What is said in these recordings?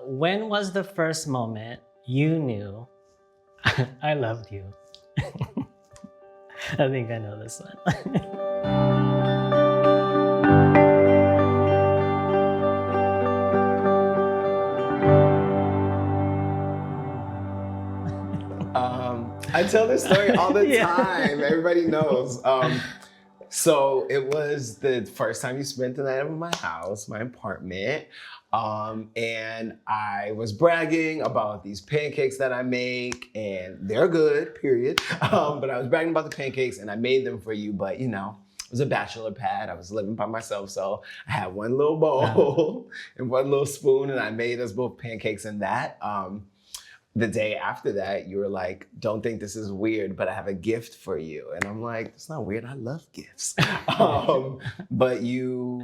When was the first moment you knew I loved you? I think I know this one. I tell this story all the Yeah. time. Everybody knows. So it was the first time you spent the night at my house, my apartment. And I was bragging about these pancakes that I make, and they're good, period. But I was bragging about the pancakes, and I made them for you, but you know, it was a bachelor pad. I was living by myself, so I had one little bowl and one little spoon, and I made us both pancakes in that. The day after that, you were like, don't think this is weird, but I have a gift for you. And I'm like, it's not weird, I love gifts. But you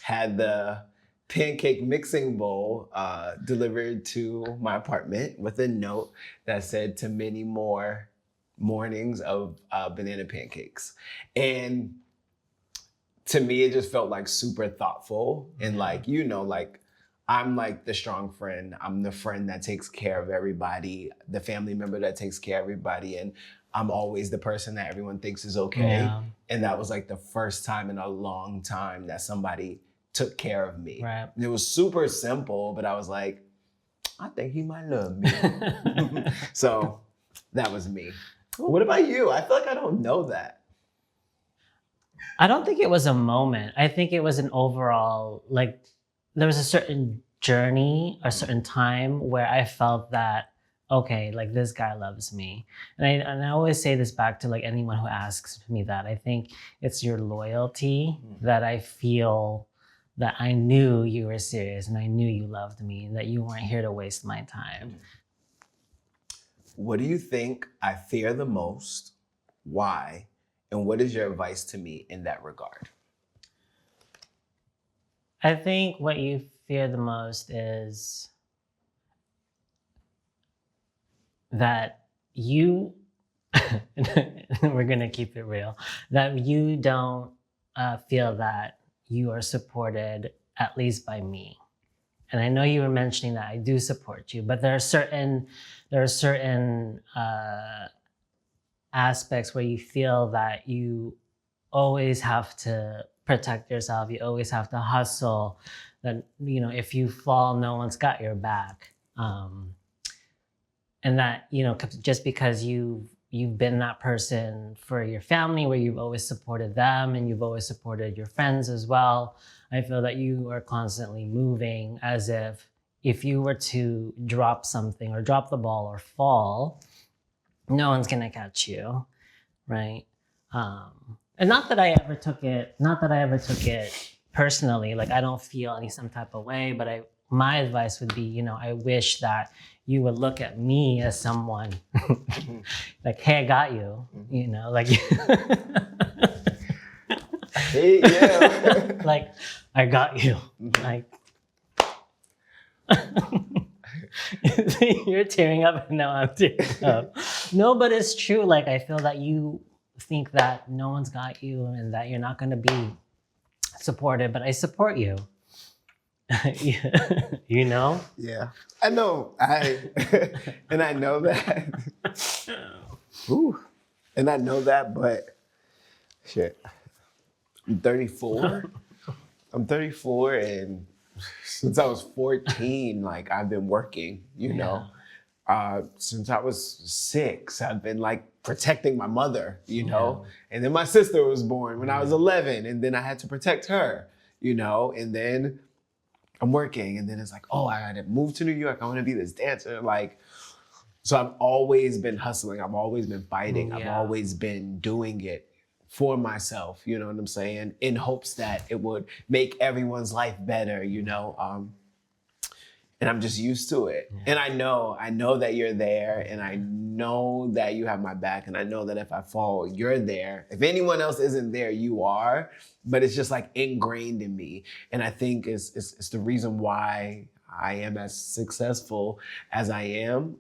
had the pancake mixing bowl delivered to my apartment with a note that said, to many more mornings of banana pancakes. And to me, it just felt like super thoughtful and like, you know, like, I'm like the strong friend. I'm the friend that takes care of everybody, the family member that takes care of everybody. And I'm always the person that everyone thinks is okay. Yeah. And that was like the first time in a long time that somebody took care of me. Right. And it was super simple, but I was like, I think he might love me. So that was me. What about you? I feel like I don't know that. I don't think it was a moment. I think it was an overall, like, there was a certain journey, a certain time where I felt that, okay, like this guy loves me. And I always say this back to like anyone who asks me that. I think it's your loyalty that I feel that I knew you were serious and I knew you loved me and that you weren't here to waste my time. What do you think I fear the most? Why? And what is your advice to me in that regard? I think what you fear the most is that you, we're going to keep it real, that you don't feel that you are supported, at least by me. And I know you were mentioning that I do support you, but there are certain aspects where you feel that you always have to protect yourself. You always have to hustle. That, you know, if you fall, no one's got your back. And that, you know, just because you've been that person for your family, where you've always supported them and you've always supported your friends as well, I feel that you are constantly moving as if you were to drop something or drop the ball or fall, no one's gonna catch you, right? And not that I ever took it personally, like I don't feel any some type of way, but my advice would be, you know, I wish that you would look at me as someone like, hey, I got you, you know, like, Hey, yeah. like, I got you, like, you're tearing up and now I'm tearing up. No, but it's true. Like, I feel that you think that no one's got you and that you're not going to be supported, but I support you. You know? Yeah, I know. And I know that. Ooh. And I know that, but shit. I'm 34. I'm 34, and since I was 14, like I've been working, you know. Since I was 6, I've been like protecting my mother, you know. And then my sister was born when I was 11, and then I had to protect her, you know. And then I'm working, and then it's like, oh, I had to move to New York. I want to be this dancer, like. So I've always been hustling. I've always been fighting. I've always been doing it for myself, you know what I'm saying? In hopes that it would make everyone's life better, you know? And I'm just used to it. Yeah. And I know that you're there, and I know that you have my back, and I know that if I fall, you're there. If anyone else isn't there, you are, but it's just like ingrained in me. And I think it's the reason why I am as successful as I am,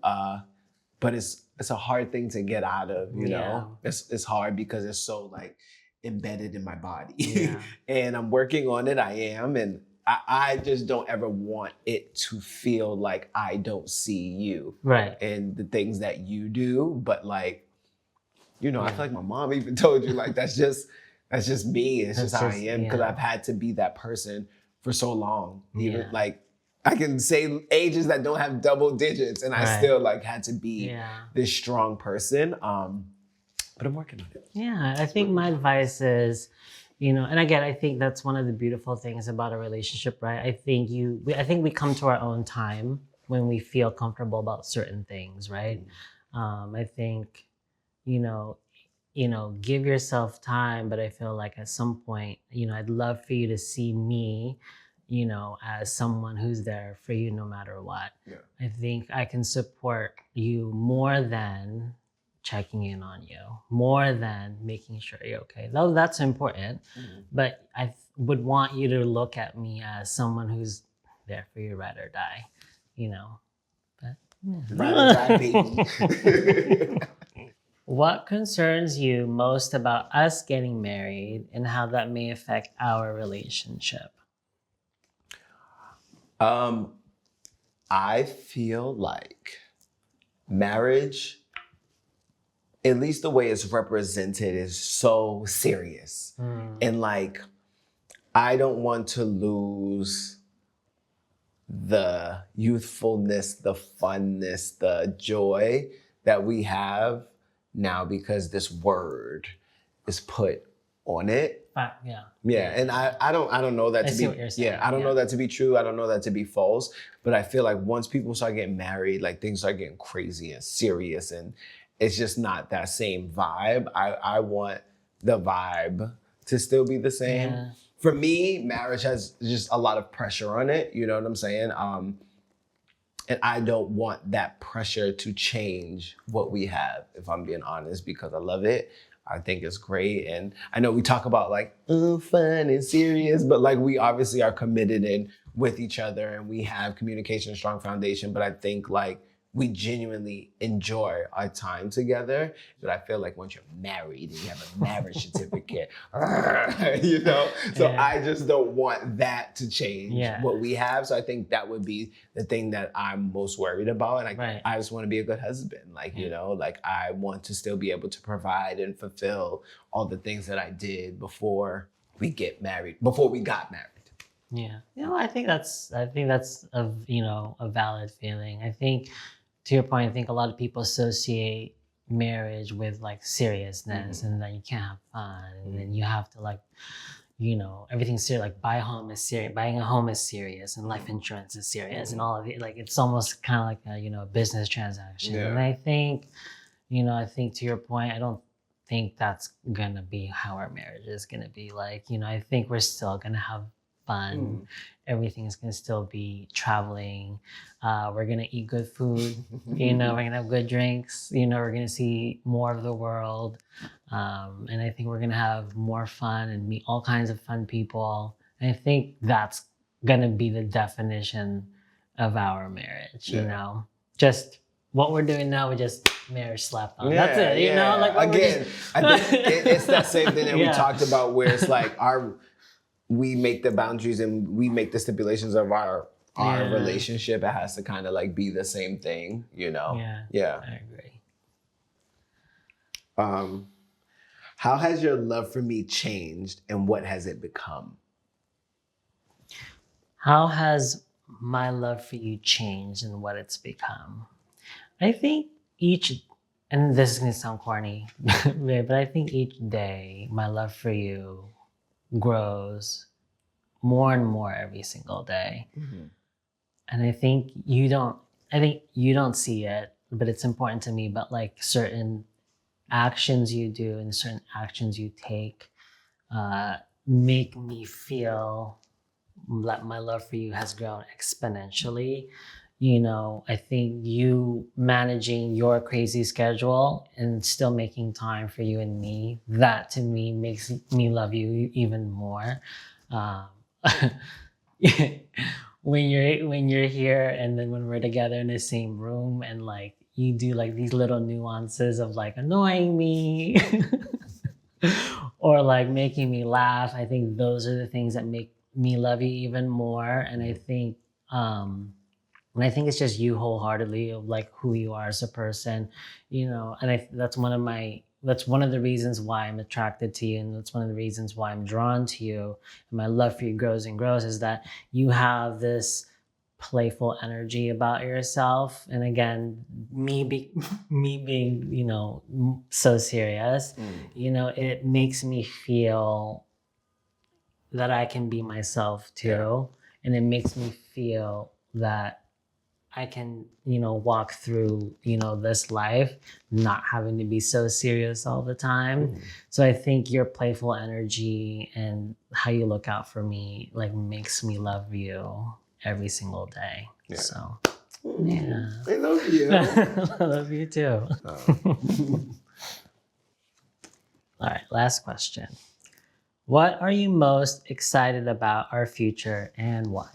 but it's a hard thing to get out of, you know? It's hard because it's so like embedded in my body. And I'm working on it, I am, and I just don't ever want it to feel like I don't see you. Right. And the things that you do. But like, I feel like my mom even told you, like, that's just me. It's just how I am, because I've had to be that person for so long. Even like, I can say ages that don't have double digits, and I still like had to be this strong person. But I'm working on it. Yeah, I think my advice is, and again, I think that's one of the beautiful things about a relationship, right? I think we come to our own time when we feel comfortable about certain things, right? I think, give yourself time, but I feel like at some point, I'd love for you to see me, as someone who's there for you no matter what. Yeah. I think I can support you more than checking in on you, more than making sure you're okay. Though that's important, but I would want you to look at me as someone who's there for you, ride or die, But Ride or die, baby. What concerns you most about us getting married and how that may affect our relationship? I feel like marriage, at least the way it's represented, is so serious. And like, I don't want to lose the youthfulness, the funness, the joy that we have now because this word is put on it. Yeah, and I don't know that I to see be what you're saying. I don't know that to be true. I don't know that to be false. But I feel like once people start getting married, like things start getting crazy and serious, and it's just not that same vibe. I want the vibe to still be the same. Yeah. For me, marriage has just a lot of pressure on it. You know what I'm saying? And I don't want that pressure to change what we have, if I'm being honest, because I love it. I think it's great. And I know we talk about like fun and serious, but like we obviously are committed and with each other, and we have communication, strong foundation. But I think like we genuinely enjoy our time together. But I feel like once you're married and you have a marriage certificate, so I just don't want that to change what we have. So I think that would be the thing that I'm most worried about. And I just want to be a good husband. Like, like I want to still be able to provide and fulfill all the things that I did before we got married. Yeah. I think that's a valid feeling. I think, to your point, I think a lot of people associate marriage with like seriousness, and then you can't have fun, and then you have to like, everything's serious. Like buying a home is serious, and life insurance is serious, and all of it. Like it's almost kind of like a business transaction. Yeah. And I think, to your point, I don't think that's gonna be how our marriage is gonna be. Like, I think we're still gonna have fun. Everything is going to still be traveling. We're going to eat good food. We're going to have good drinks. We're going to see more of the world. And I think we're going to have more fun and meet all kinds of fun people. And I think that's going to be the definition of our marriage, Just what we're doing now, we just marriage slapped on. That's it, Like again, I think it's that same thing that we talked about, where it's like we make the boundaries and we make the stipulations of our relationship. It has to kind of like be the same thing, Yeah. I agree. How has your love for me changed, and what has it become? How has my love for you changed and what it's become? I think and this is going to sound corny, but I think each day my love for you grows more and more every single day. And I think you don't see it, but it's important to me. But like certain actions you do and certain actions you take make me feel that my love for you has grown exponentially. I think you managing your crazy schedule and still making time for you and me, that to me makes me love you even more. When you're here, and then when we're together in the same room, and like you do like these little nuances of like annoying me or like making me laugh, I think those are the things that make me love you even more. And I think, and I think it's just you wholeheartedly of like who you are as a person, and that's one of the reasons why I'm attracted to you. And that's one of the reasons why I'm drawn to you. And my love for you grows and grows is that you have this playful energy about yourself. And again, me being, so serious, it makes me feel that I can be myself too. Yeah. And it makes me feel that I can, walk through, this life, not having to be so serious all the time. Mm. So I think your playful energy and how you look out for me, like, makes me love you every single day. Yeah. So, yeah. I love you. I love you too. All right, last question. What are you most excited about our future and why?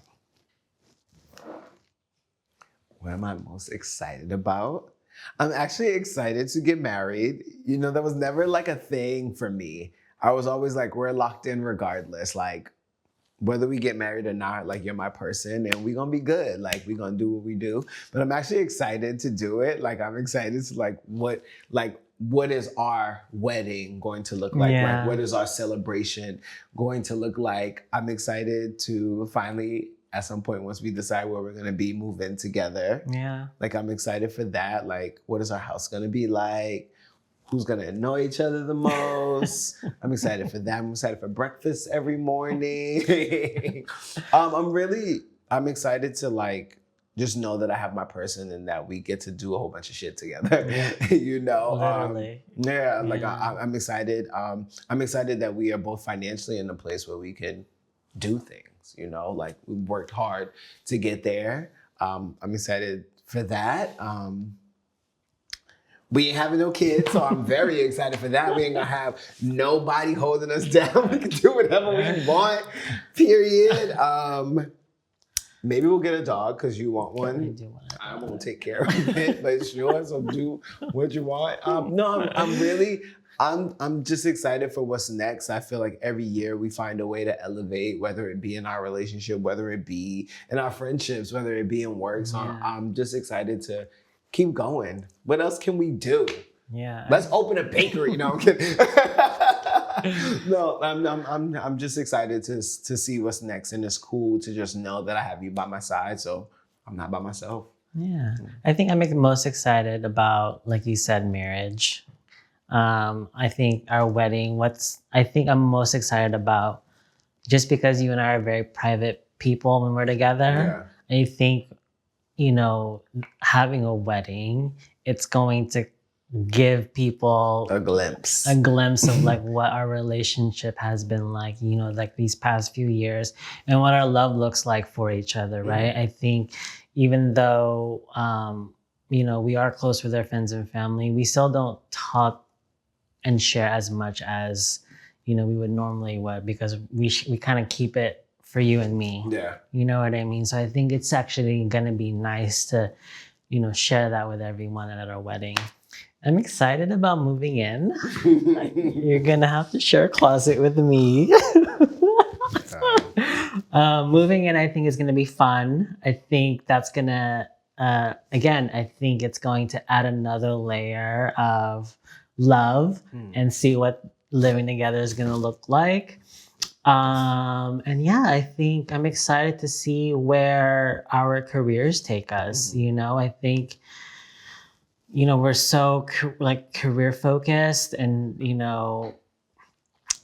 What am I most excited about? I'm actually excited to get married. That was never like a thing for me. I was always like, we're locked in regardless. Like, whether we get married or not, like, you're my person and we're gonna be good. Like, we're gonna do what we do. But I'm actually excited to do it. Like, I'm excited to what is our wedding going to look like? Yeah. Like, what is our celebration going to look like? I'm excited to finally, at some point, once we decide where we're gonna be, move in together. Yeah. Like, I'm excited for that. Like, what is our house gonna be like? Who's gonna annoy each other the most? I'm excited for that. I'm excited for breakfast every morning. I'm excited to, like, just know that I have my person and that we get to do a whole bunch of shit together. Yeah. Literally. Like, I'm excited. I'm excited that we are both financially in a place where we can do things, like, we worked hard to get there. I'm excited for that. We ain't having no kids, so I'm very excited for that. We ain't gonna have nobody holding us down. We can do whatever we want, period. Maybe we'll get a dog because you want one. I won't take care of it, but it's yours, so do what you want. I'm just excited for what's next. I feel like every year we find a way to elevate, whether it be in our relationship, whether it be in our friendships, whether it be in work. So yeah. I'm just excited to keep going. What else can we do? Yeah. Let's open a bakery. No, I'm kidding. No, I'm just excited to see what's next, and it's cool to just know that I have you by my side, so I'm not by myself. Yeah. I think I'm most excited about, like you said, marriage. I think our wedding, I think I'm most excited about, just because you and I are very private people when we're together. Yeah. I think, having a wedding, it's going to give people a glimpse of like what our relationship has been like, like these past few years, and what our love looks like for each other, right? I think even though, we are close with our friends and family, we still don't talk and share as much as, we would normally because we kind of keep it for you and me. Yeah. You know what I mean? So I think it's actually going to be nice to, share that with everyone at our wedding. I'm excited about moving in. You're going to have to share a closet with me. Moving in, I think, is going to be fun. I think that's going to, I think it's going to add another layer of love and see what living together is going to look like. And yeah, I think I'm excited to see where our careers take us. I think, we're so career focused and,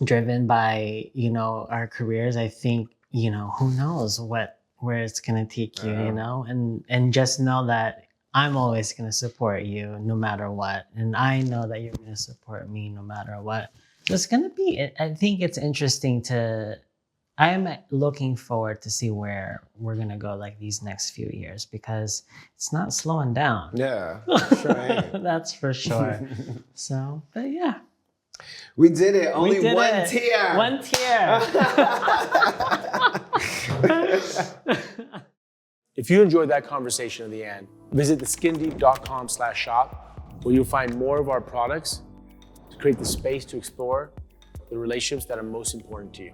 driven by, our careers. I think, who knows where it's going to take you, and just know that I'm always going to support you no matter what. And I know that you're going to support me no matter what. So it's going to be, I think it's interesting I'm looking forward to see where we're going to go like these next few years, because it's not slowing down. Yeah, sure ain't. That's for sure. So, but yeah. We did it. Only one tier. One tier. If you enjoyed that conversation at the end, visit theskindeep.com/shop, where you'll find more of our products to create the space to explore the relationships that are most important to you.